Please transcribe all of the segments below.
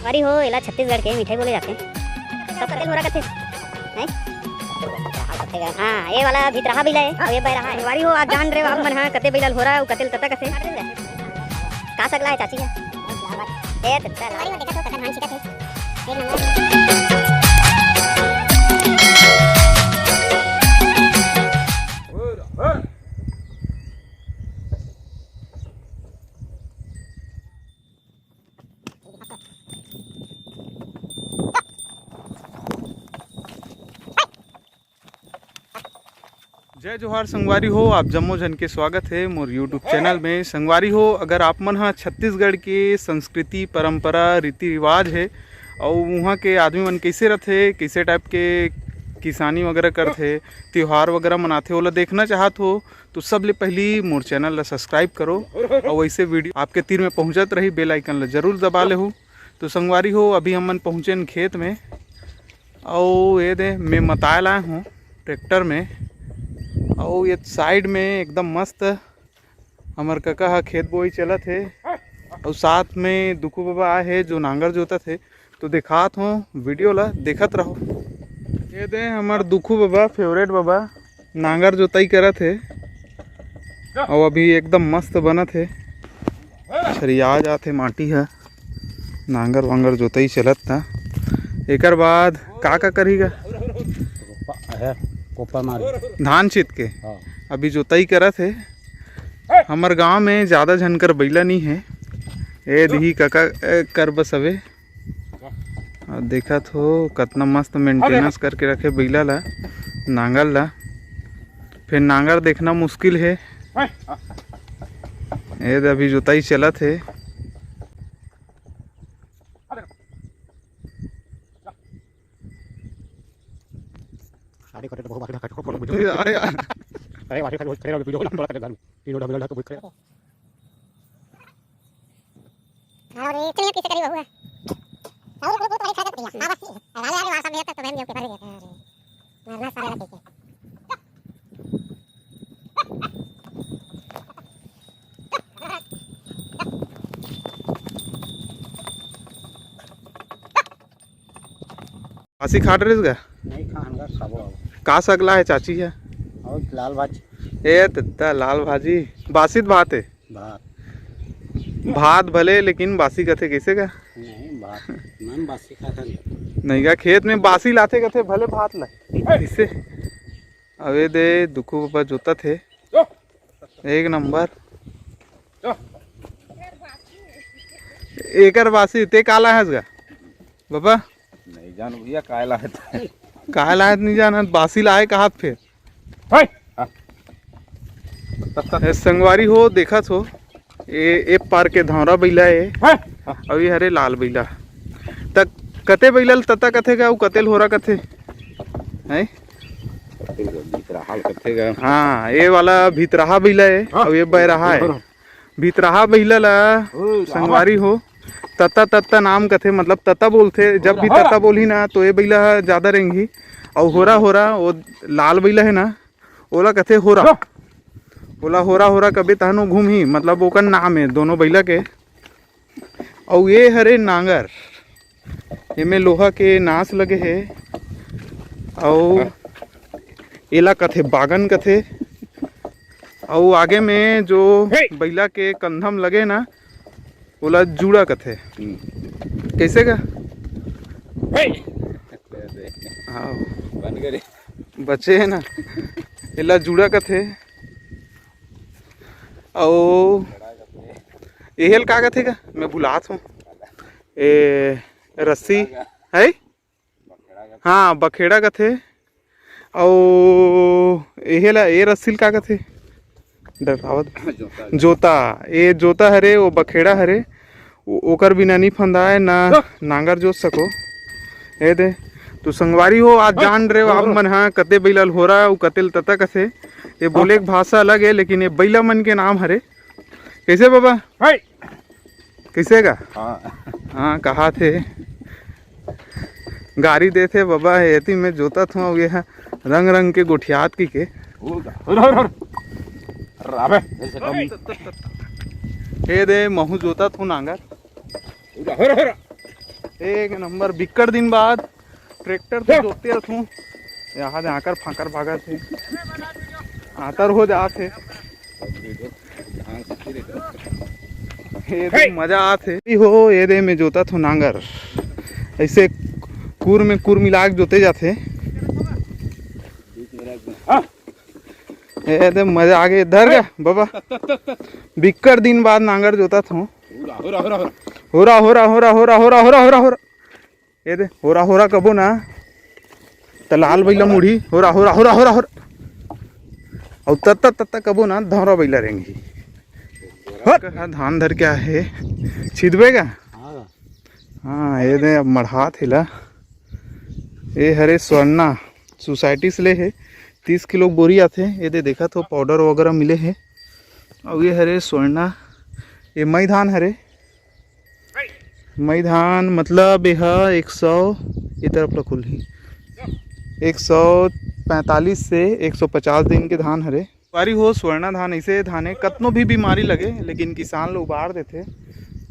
हमारी हो एला छत्तीसगढ़ के मिठाई बोले जाते हैं। सब कतेल हो रहा कथे नहीं हाँ ये वाला भितरहा बिला है और ये बैरहा है। हमारी हो आज जान रहे हो आप मन हाँ कते बिला हो रहा है कतेल तता कथे का सकला है चाची है ए तता हमारी हो देखा तो कता धान छिका थे एक नंबर। जय जोहार संगवारी हो, आप जम्मो जन के स्वागत है मोर यूट्यूब चैनल में। संगवारी हो, अगर आप मन हाँ छत्तीसगढ़ के संस्कृति परंपरा रीति रिवाज है और वहाँ के आदमी मन कैसे रहते, कैसे टाइप के किसानी वगैरह करते, त्यौहार वगैरह मनाते, ओला देखना चाहत हो तो सबले पहली मोर चैनल ला सब्सक्राइब करो और वैसे वीडियो आपके तीर में पहुँचत रही, बेल आइकन ला जरूर दबा ले हो। तो संगवारी हो, अभी हम मन पहुँचे खेत में और ये दे मैं मताए लाया हूँ ट्रैक्टर में और ये साइड में एकदम मस्त हमार काका हा खेत बोई चलत है और साथ में दुखू बाबा आए है जो नांगर जोतत है। तो दिखात हूँ, वीडियो ला देखत रहो। ये दे हमार दुखू बाबा फेवरेट बाबा नांगर जोताई करत है और अभी एकदम मस्त बनत है, छरिया जात है माटी है, नांगर वांगर जोताई चलत था। एकर बाद का करीगा धान छित के अभी जोताई करत है। हमार गांव में ज़्यादा झनकर बैला नहीं है, ए दही काका कर बस हवे। और देखा तो कितना मस्त मेंटेनेंस करके रखे बैला ला, नांगर ला। फिर नांगर देखना मुश्किल है, ये अभी जोताई चलत है। अरे अरे वाटे बहुत खड़े वीडियो लंबा कर डालूं तीनों डबल ढक बहुत खड़े और ये इतने कैसे करी बहू है और बहुत बड़ी खादत दिया हां बस राजा आगे वासा में तो बहन के भर गए मारना सारे लगे के बासी खाट रहे इसका नहीं खाऊंगा सबो का सकला है चाची है और लाल भाजी ए तत्ता लाल भाजी बासित भात है भात भले लेकिन बासी कथे कैसे का नहीं भात मन बासी खाता नहीं का खेत में बासी लाते कथे भले भात ला इससे अवे दे दुखू बाबा जोता थे एक नंबर एकर बासी ते काला है इसका बाबा नहीं जान भैया कायला है काहे लायत नहीं जाना बासी लाए कहा फिर संगवारी हो देखा हो ए पार के धौरा बैला है और ये हरे लाल बैला तक कते बैलल तता कथे का कतेल हो रहा कथे है हाँ ये वाला भीतरहा बैला है और ये बैरहा है। भीतरहा बैला ला संगवारी हो तता तत्ता नाम कथे, मतलब तता बोलते। जब भी तता बोली ना तो ये बैला ज़्यादा रहेंगी और होरा वो लाल बैला है ना ओला कथे होरा, ओला होरा कभी तहनो घूम ही, मतलब ओकर नाम है दोनों बैला के। और ये हरे नांगर, ये में लोहा के नास लगे है और एला कथे बागन कथे। और आगे में जो बैला के कंधम लगे ना ओला जुड़ा कथे कैसे का हाँ बचे है ना एला जुड़ा कथे। और एहल का कथे का मैं भुलात हूँ ए रस्सी है हाँ बखेड़ा कथे। और एहला ए रस्सी का कथे जोता, ये जोता हरे वो बखेड़ा हरे ओकर बिना नहीं फंदाए ना नांगर जोत सको। ए दे तो संगवारी हो, आज जान रहे हो आप मन हाँ कते बैलल हो रहा है कतेल तता कथे। ये बोले भाषा अलग है लेकिन ये बैला मन के नाम हरे। कैसे बाबा कैसे का हाँ कहा थे गाड़ी देते बाबा एती में जोता था ये रंग रंग के गोठियात की के ए दे महू जोता थू नांगर एक नंबर बिक्कड़ दिन बाद ट्रैक्टर तो जोते रखूँ यहाँ से आकर फाकर भागा थे आतर हो जाते ये दे मजा आते हो ये दे में जोता थो नांगर ऐसे कुर में कुर मिला के जोते जाते ये दे मजा आ गया इधर का बाबा बिक्कड़ दिन बाद नांगर जोता था हो रहा ये दे हो रहा कबो ना तो लाल बैला मुड़ी हो रहा और तत्ता कबो ना धौरा बैला रहेंगी धान धर क्या है छिदबेगा हाँ ये दे अब मढ़ा थेला ये हरे स्वर्णा सोसाइटी से ले है 30 किलो बोरी आते ये दे देखा तो पाउडर वगैरह मिले है और ये हरे स्वर्णा ये मई धान हरे मई धान मतलब यह 100 ये तरफ रखुल ही 145 से 150 दिन के धान हरे बारी हो स्वर्णा धान ऐसे धान है कतनो भी बीमारी लगे लेकिन किसान लोग उबार देते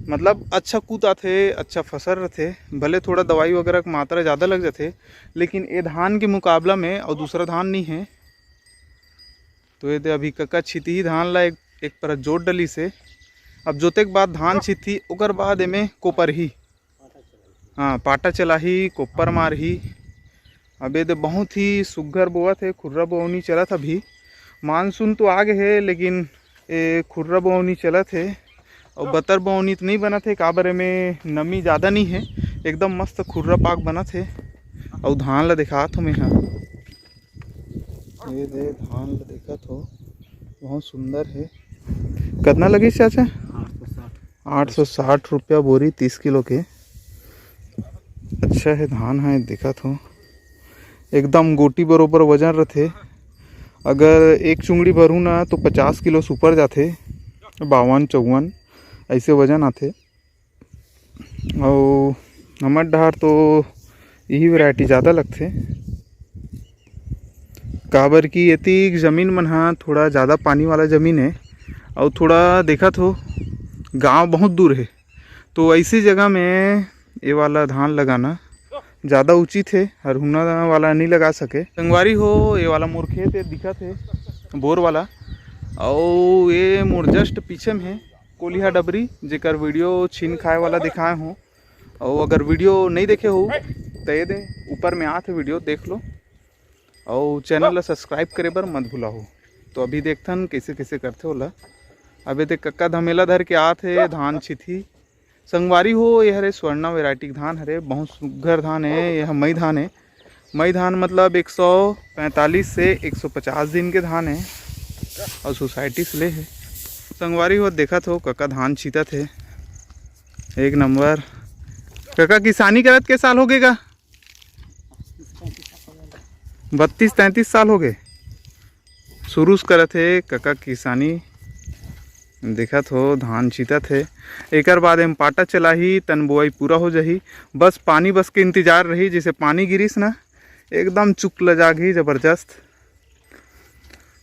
मतलब अच्छा कूद आते अच्छा फसल रहते भले थोड़ा दवाई वगैरह की मात्रा ज़्यादा लग जाते लेकिन ये धान के मुकाबला में और दूसरा धान नहीं है तो ये अभी कक्का छिती ही धान ला एक परत जोत डली से अब जोते के बाद धान छिती ओकर बाद एमें कोपर ही हाँ पाटा चला ही कोपर मार ही अब ये बहुत ही सुघर बोआ थे खुर्रा बोवनी चला था अभी मानसून तो आगे है लेकिन ये खुर्रा बोवनी चला थे और बतर बोवनी तो नहीं बना थे काबर में नमी ज़्यादा नहीं है एकदम मस्त खुर्रा पाक बना थे और धान ला दिखा थो मैं हाँ ये दे धान ला देखा थो बहुत सुंदर है कितना लगी चाचा 860 रुपया बोरी 30 किलो के अच्छा है धान है देखा थो एकदम गोटी बरोबर वजन रहते अगर एक चुंगड़ी भरूँ ना तो 50 किलो से ऊपर जाते 52-54 ऐसे वजन आते और हमार डहार तो यही वैरायटी ज़्यादा लगते काबर की एती ज़मीन मन हाँ थोड़ा ज़्यादा पानी वाला ज़मीन है और थोड़ा देखा तो गांव बहुत दूर है तो ऐसी जगह में ये वाला धान लगाना ज़्यादा उचित है हरहुना वाला नहीं लगा सके संगवारी हो ये वाला मोर खेत है दिखा थे बोर वाला और ये मोर जस्ट पीछे में है कोलिहा डबरी जेकर वीडियो छीन खाए वाला दिखाए हो और अगर वीडियो नहीं देखे हो तो ये दे ऊपर में आते वीडियो देख लो और चैनल ला सब्सक्राइब करे बर मत भूला हो तो अभी देखथन कैसे कैसे करते होला अभी तक कक्का धमेला धर के आते धान छिथी संगवारी हो ये हरे स्वर्णा वैरायटी धान हरे बहुत सुघर धान है यह मई धान है मई धान मतलब 145 से 150 दिन के धान है और सोसाइटी से ले है संगवारी हो देखा तो कक्का धान छीता थे एक नंबर कक्का किसानी करत के साल हो गएगा 32-33 साल हो गए शुरू से करत थे कक्का किसानी देखा तो धान छीता थे एक बाद एम पाटा चला ही तन बोआई पूरा हो जाही बस पानी बस के इंतजार रही जैसे पानी गिरिस ना एकदम चुक लजागी ज़बरदस्त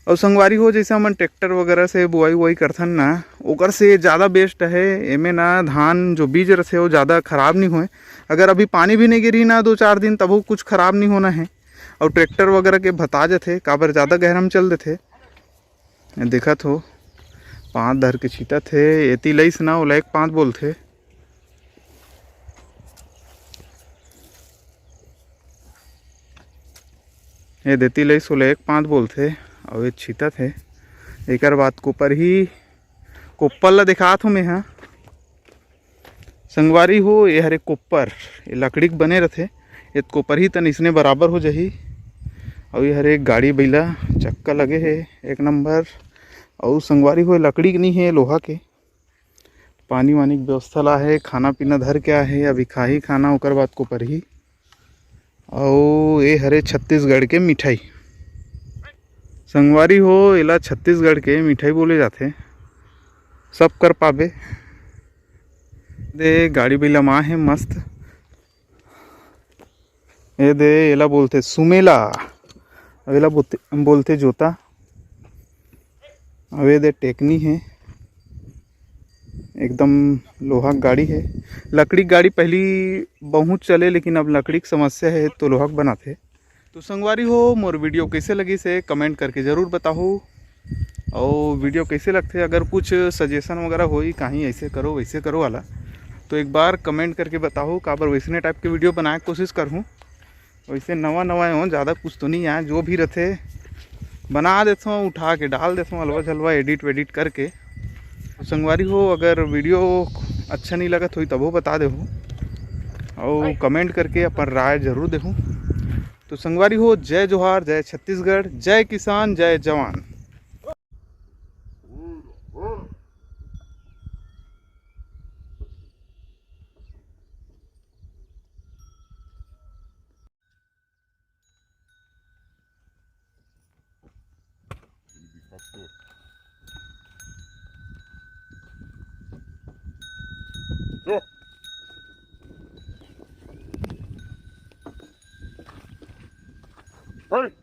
और संगवारी हो जैसे हमन ट्रैक्टर वगैरह से बुआई वुआई करथन ना ओकर से ज़्यादा बेस्ट है एमे ना धान जो बीज रथे वो ज़्यादा ख़राब नहीं होए अगर अभी पानी भी नहीं गिरी ना 2-4 दिन तब वो कुछ ख़राब नहीं होना है और ट्रैक्टर वगैरह के बता जाते काबर ज़्यादा गहरम चल देते देखा तो 5 धर के छीटा थे एती लईस ना ओला 1-5 बोलते ये देती लईस ओला 1-5 बोलते और ये छीटा थे एक बात कोपर ही कोप्पर ला दिखा थो मैं हाँ संगवारी हो ये हरे कोप्पर ये लकड़ी के बने रहते ये कोपर ही तन इसने बराबर हो जाही और ये हरे गाड़ी बैला चक्का लगे है एक नंबर और संगवारी हो लकड़ी नहीं है लोहा के पानी वानी की व्यवस्था ला है खाना पीना धर क्या है अभी खा ही खाना ओकर बाद को पर ही और ये हरे छत्तीसगढ़ के मिठाई संगवारी हो एला छत्तीसगढ़ के मिठाई बोले जाते सब कर पाबे दे गाड़ी बैला माँ है मस्त ये दे एला बोलते सुमेला एला बोलते जोता अब ये दे टेकनी है एकदम लोहा की गाड़ी है। लकड़ी की गाड़ी पहली बहुत चले, लेकिन अब लकड़ी की समस्या है तो लोहा के बनाते। तो संगवारी हो, मोर वीडियो कैसे लगी से कमेंट करके ज़रूर बताओ। और वीडियो कैसे लगते, अगर कुछ सजेशन वगैरह होई कहीं ऐसे करो वैसे करो वाला, तो एक बार कमेंट करके बताओ। काबर वैसने टाइप के वीडियो बनाए के कोशिश करूँ। वैसे नवा नवा हो, ज़्यादा कुछ तो नहीं आया, जो भी रहते बना देता हूँ, उठा के डाल देता हूँ, हलवा झलवा एडिट वेडिट करके। तो संगवारी हो, अगर वीडियो अच्छा नहीं लगा तो तबो बता दे हो, और कमेंट करके अपन राय जरूर दे। तो संगवारी हो, जय जोहार, जय छत्तीसगढ़, जय किसान, जय जवान। Hey!